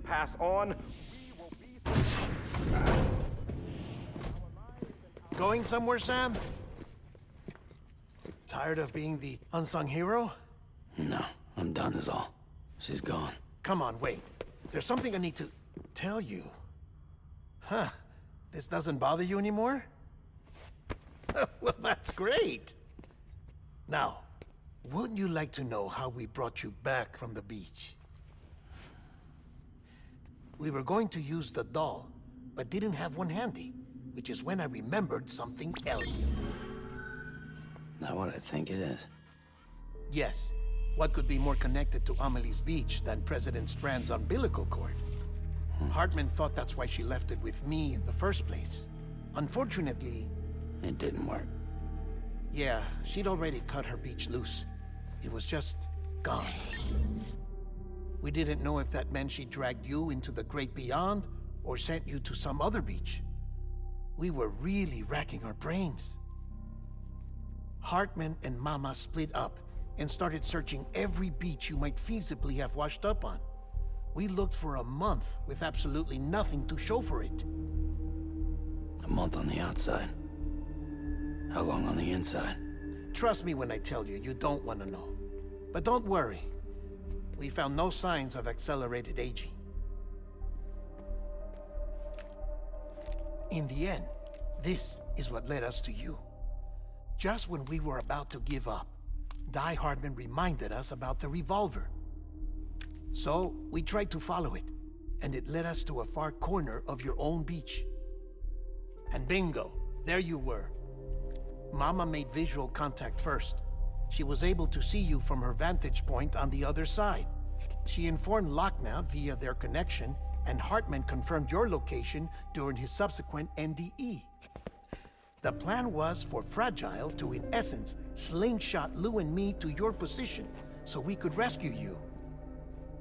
pass on. Going somewhere, Sam? Tired of being the unsung hero? No, I'm done is all. She's gone. Come on, wait. There's something I need to tell you. Huh. This doesn't bother you anymore? Well, that's great. Now, wouldn't you like to know how we brought you back from the beach? We were going to use the doll, but didn't have one handy, which is when I remembered something else. Not what I think it is. Yes. What could be more connected to Amelie's beach than President Strand's umbilical cord? Hartman thought that's why she left it with me in the first place. Unfortunately... It didn't work. Yeah, she'd already cut her beach loose. It was just gone. We didn't know if that meant she dragged you into the great beyond or sent you to some other beach. We were really racking our brains. Hartman and Mama split up and started searching every beach you might feasibly have washed up on. We looked for a month with absolutely nothing to show for it. A month on the outside. How long on the inside? Trust me when I tell you, you don't want to know. But don't worry. We found no signs of accelerated aging. In the end, this is what led us to you. Just when we were about to give up, Die Hardman reminded us about the revolver. So, we tried to follow it, and it led us to a far corner of your own beach. And bingo, there you were. Mama made visual contact first. She was able to see you from her vantage point on the other side. She informed Lochna via their connection, and Hartman confirmed your location during his subsequent NDE. The plan was for Fragile to, in essence, slingshot Lou and me to your position so we could rescue you.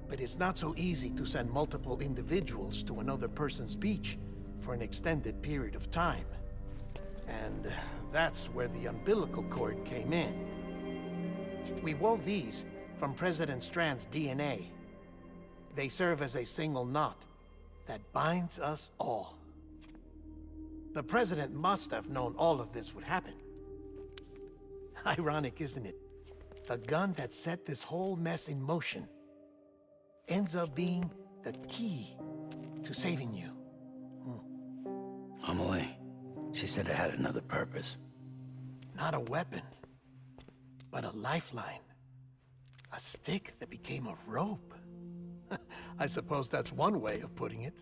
But it's not so easy to send multiple individuals to another person's beach for an extended period of time. And that's where the umbilical cord came in. We wove these from President Strand's DNA. They serve as a single knot that binds us all. The President must have known all of this would happen. Ironic, isn't it? The gun that set this whole mess in motion ends up being the key to saving you. Amelie, she said it had another purpose. Not a weapon, but a lifeline. A stick that became a rope. I suppose that's one way of putting it.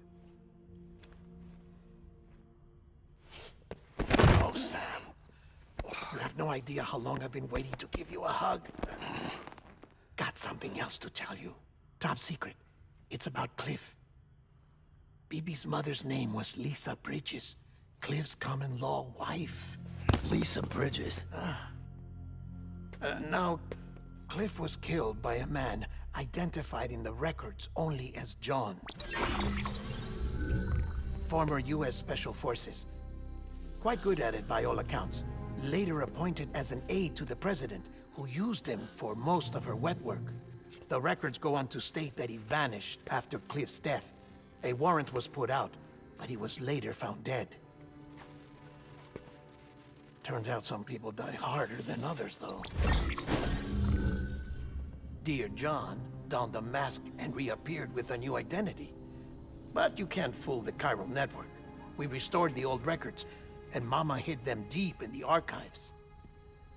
Oh, Sam. You have no idea how long I've been waiting to give you a hug. Got something else to tell you. Top secret. It's about Cliff. BB's mother's name was Lisa Bridges, Cliff's common-law wife. Lisa Bridges? Now, Cliff was killed by a man identified in the records only as John. Former U.S. Special Forces. Quite good at it by all accounts. Later appointed as an aide to the president, who used him for most of her wet work. The records go on to state that he vanished after Cliff's death. A warrant was put out, but he was later found dead. Turns out some people die harder than others, though. Dear John donned a mask and reappeared with a new identity. But you can't fool the chiral network. We restored the old records, and Mama hid them deep in the archives.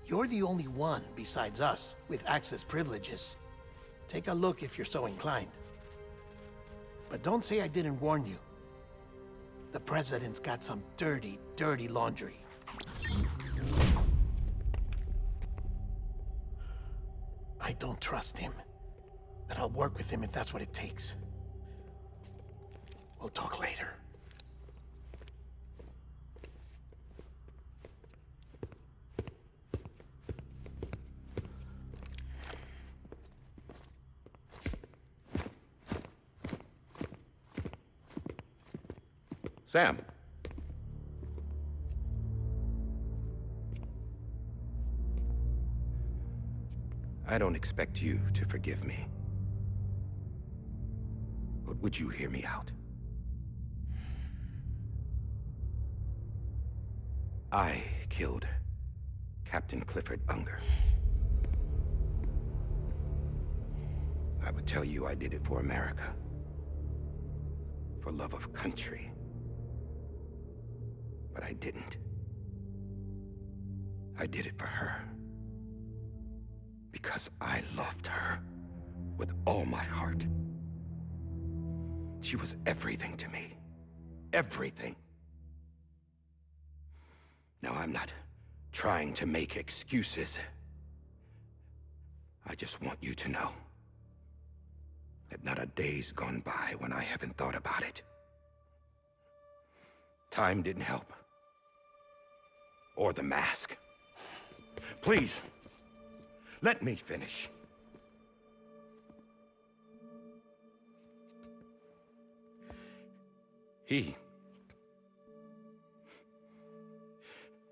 You're the only one, besides us, with access privileges. Take a look if you're so inclined. But don't say I didn't warn you. The President's got some dirty, dirty laundry. I don't trust him, but I'll work with him if that's what it takes. We'll talk later. Sam. I don't expect you to forgive me. But Would you hear me out? I killed Captain Clifford Unger. I would tell you I did it for America. For love of country. But I didn't. I did it for her. Because I loved her with all my heart. She was everything to me. Everything. Now, I'm not trying to make excuses. I just want you to know that not a day's gone by when I haven't thought about it. Time didn't help. Or the mask. Please, let me finish.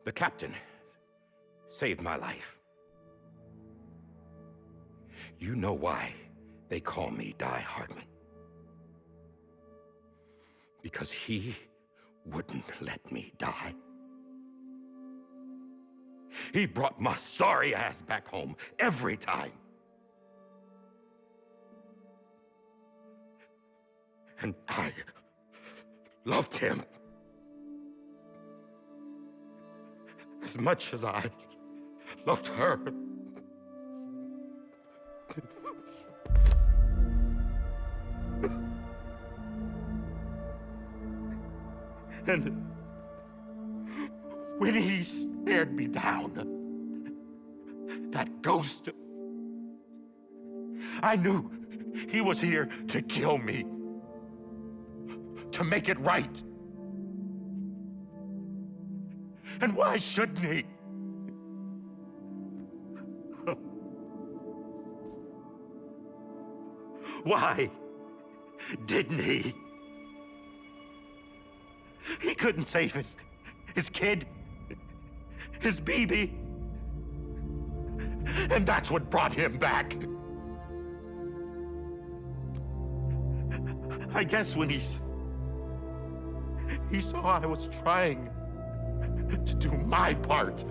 The captain, saved my life. You know why they call me Die Hardman. Because he wouldn't let me die. He brought my sorry ass back home every time. And I loved him as much as I loved her. And when he stared me down, that ghost, I knew he was here to kill me, to make it right. And why shouldn't he? Why didn't he? He couldn't save his kid, his baby. And that's what brought him back. I guess when he saw I was trying to do my part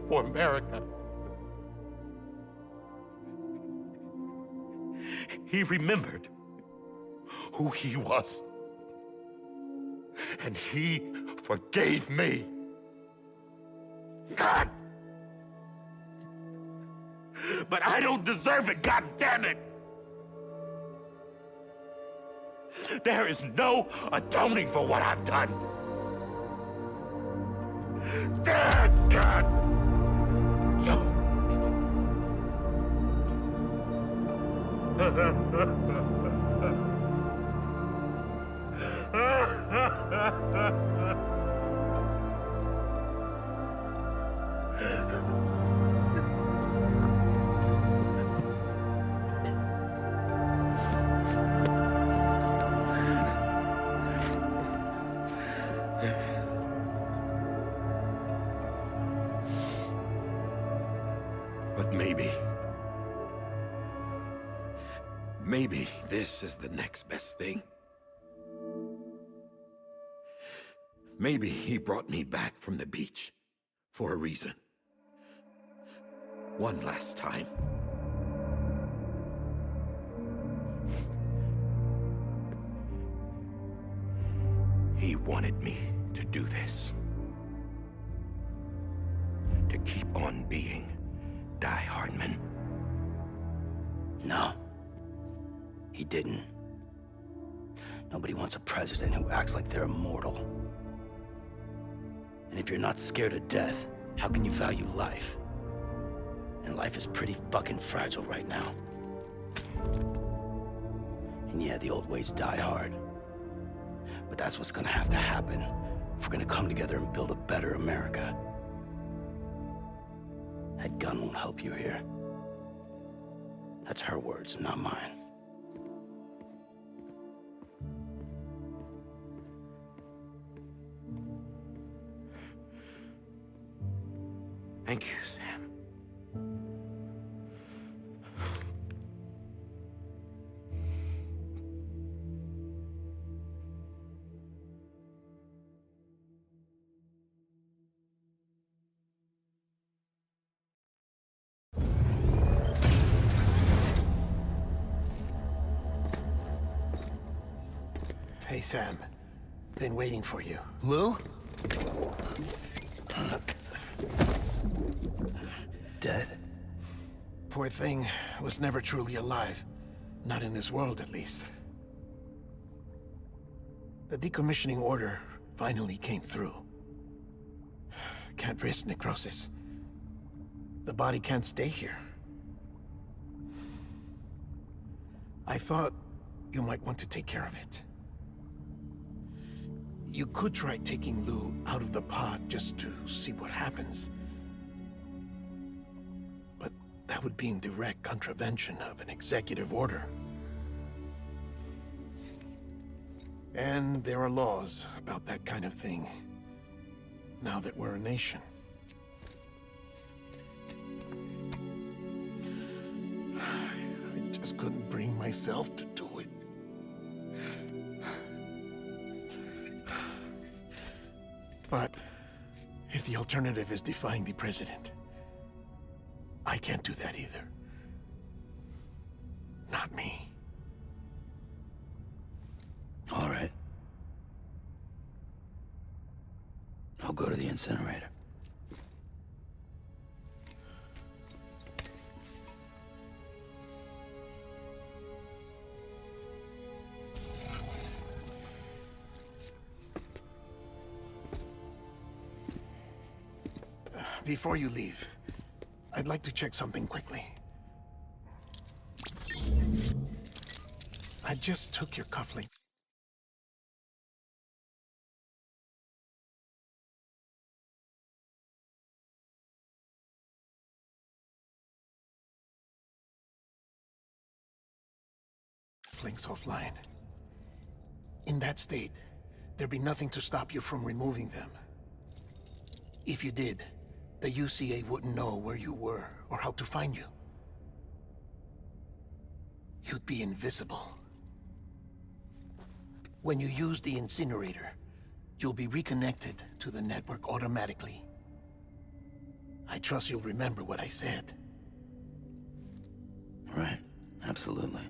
for America, he remembered who he was. And he forgave me. God! But I don't deserve it, God damn it! There is no atoning for what I've done. God! But maybe this is the next best thing. Maybe he brought me back from the beach for a reason. One last time. He wanted me to do this. To keep on being Die Hardman. No. He didn't. Nobody wants a president who acts like they're immortal. And if you're not scared of death, how can you value life? And life is pretty fucking fragile right now. And yeah, the old ways die hard. But that's what's gonna have to happen if we're gonna come together and build a better America. That gun won't help you here. That's her words, not mine. Thank you, Sam. Hey, Sam. Been waiting for you. Lou? Dead? Poor thing was never truly alive. Not in this world, at least. The decommissioning order finally came through. Can't risk necrosis. The body can't stay here. I thought you might want to take care of it. You could try taking Lou out of the pod just to see what happens. But that would be in direct contravention of an executive order. And there are laws about that kind of thing, now that we're a nation. I just couldn't bring myself to do it. But if the alternative is defying the president, I can't do that either. Not me. All right. I'll go to the incinerator. Before you leave, I'd like to check something quickly. I just took your cufflink. Links offline. In that state, there'd be nothing to stop you from removing them. If you did, the UCA wouldn't know where you were or how to find you. You'd be invisible. When you use the incinerator, you'll be reconnected to the network automatically. I trust you'll remember what I said. Right. Absolutely.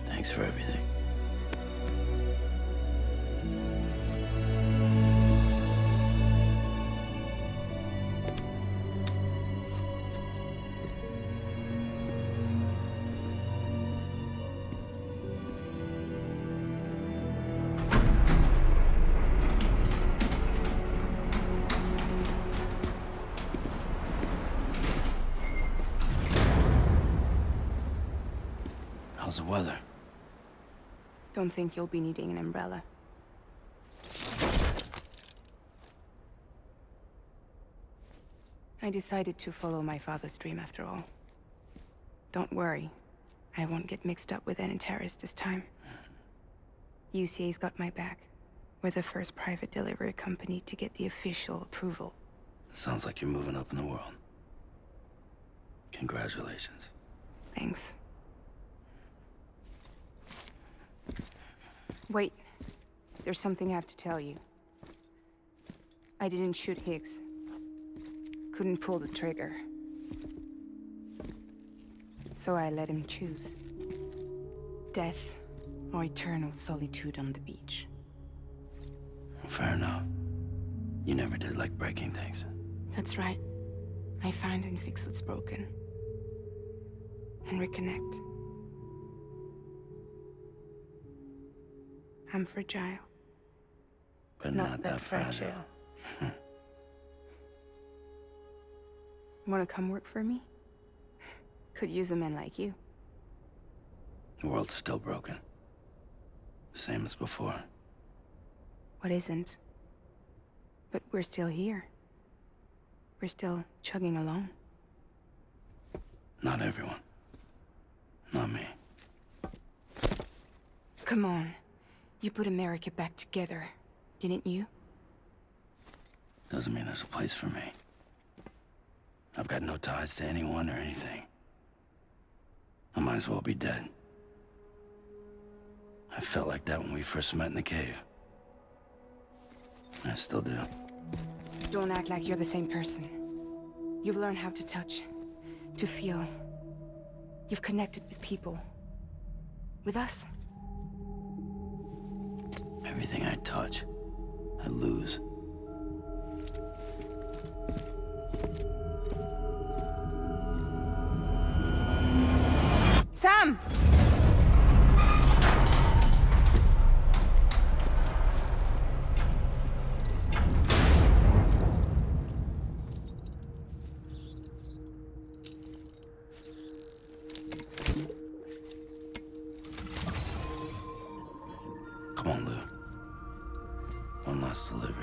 Thanks for everything. How's the weather? Don't think you'll be needing an umbrella. I decided to follow my father's dream after all. Don't worry. I won't get mixed up with any terrorists this time. UCA's got my back. We're the first private delivery company to get the official approval. Sounds like you're moving up in the world. Congratulations. Thanks. Wait. There's something I have to tell you. I didn't shoot Higgs. Couldn't pull the trigger. So I let him choose. Death or eternal solitude on the beach. Fair enough. You never did like breaking things. That's right. I find and fix what's broken. And reconnect. I'm fragile. But not that fragile. Wanna come work for me? Could use a man like you. The world's still broken. Same as before. What isn't? But we're still here. We're still chugging along. Not everyone. Not me. Come on. You put America back together, didn't you? doesn't mean there's a place for me. I've got no ties to anyone or anything. I might as well be dead. I felt like that when we first met in the cave. I still do. Don't act like you're the same person. You've learned how to touch, to feel. You've connected with people. With us. Everything I touch, I lose. Sam! Come on, Lou. One last delivery.